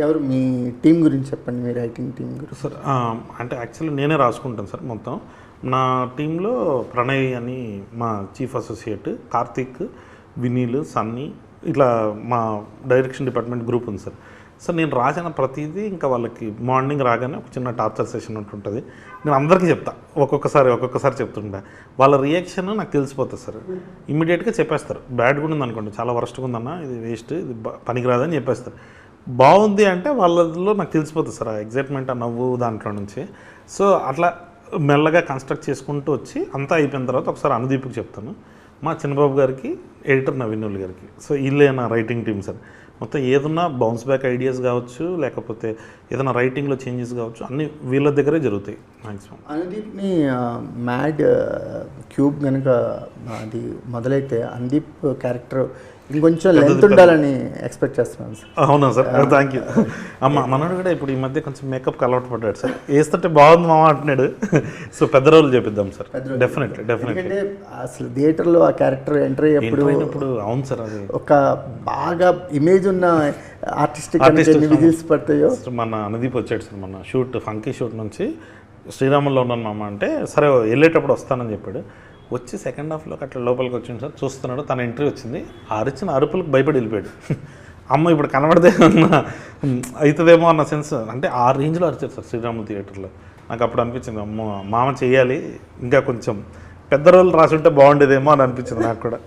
ఎవరు మీ టీం గురించి చెప్పండి, మీ రైటింగ్ టీం గురించి. సార్ అంటే యాక్చువల్లీ నేనే రాసుకుంటాను సార్ మొత్తం. నా టీంలో ప్రణయ్ అని మా చీఫ్ అసోసియేట్, కార్తీక్, వినీల్, సన్నీ, ఇట్లా మా డైరెక్షన్ డిపార్ట్మెంట్ గ్రూప్ ఉంది సార్. సార్ నేను రాసిన ప్రతిదీ ఇంకా వాళ్ళకి మార్నింగ్ రాగానే ఒక చిన్న టార్చర్ సెషన్ ఉంటుంటుంది. నేను అందరికీ చెప్తా, ఒక్కొక్కసారి చెప్తుంటా. వాళ్ళ రియాక్షన్ నాకు తెలిసిపోతుంది సార్. ఇమ్మీడియట్గా చెప్పేస్తారు. బ్యాడ్గా ఉంది అనుకోండి, చాలా వరస్ట్గా ఉందన్న, ఇది వేస్ట్, ఇది పనికిరాదని చెప్పేస్తారు. బాగుంది అంటే వాళ్ళలో నాకు తెలిసిపోతుంది సార్, ఆ ఎగ్జైట్మెంట్, ఆ నవ్వు దాంట్లో నుంచి. సో అట్లా మెల్లగా కన్స్ట్రక్ట్ చేసుకుంటూ వచ్చి అంతా అయిపోయిన తర్వాత ఒకసారి అనుదీప్కి చెప్తాను, మా చిన్నబాబు గారికి, ఎడిటర్ నవీనుల్ గారికి. సో వీళ్ళే నా రైటింగ్ టీమ్ సార్. మొత్తం ఏదన్నా బౌన్స్ బ్యాక్ ఐడియాస్ కావచ్చు, లేకపోతే ఏదైనా రైటింగ్లో చేంజెస్ కావచ్చు, అన్నీ వీళ్ళ దగ్గరే జరుగుతాయి మ్యాక్సిమం. అనుదీప్ని మ్యాడ్ క్యూబ్ కనుక అది మొదలైతే అనుదీప్ క్యారెక్టర్ ఇంకొంచెం లెంత్ ఉండాలని ఎక్స్పెక్ట్ చేస్తున్నాను సార్. అవునా సార్, థ్యాంక్ యూ. మనోడు కూడా ఇప్పుడు ఈ మధ్య కొంచెం మేకప్కి అలవాటు పడ్డాడు సార్. వేస్తుంటే బాగుంది మామ అంటున్నాడు. సో పెద్ద రోజులు చేపిద్దాం సార్, డెఫినెట్లీ. ఎందుకంటే అసలు థియేటర్లో ఆ క్యారెక్టర్ ఎంటర్ అయ్యేప్పుడు అవును సార్, అది ఒక బాగా ఇమేజ్ ఉన్న ఆర్టిస్టిక్ విజిల్స్ పడతాయో. మన అనుదీప్ వచ్చాడు సార్, మన షూట్ ఫంకీ షూట్ నుంచి శ్రీరాముల్లో ఉన్నాను మామ అంటే, సరే వెళ్ళేటప్పుడు వస్తానని చెప్పాడు. వచ్చి సెకండ్ హాఫ్లోకి అట్లా లోపలికి వచ్చింది సార్, చూస్తున్నాడు. తన ఎంట్రీ వచ్చింది, అరిచిన అరుపులకు భయపడి వెళ్ళిపోయాడు. అమ్మ ఇప్పుడు కనబడితే అవుతుందేమో అన్న సెన్స్, అంటే ఆ రేంజ్లో అరిచారు సార్ శ్రీరాములు థియేటర్లో. నాకు అప్పుడు అనిపించింది, అమ్మ మామ చేయాలి, ఇంకా కొంచెం పెద్ద రోల్ రాసి ఉంటే బాగుండేదేమో అని అనిపించింది నాకు కూడా.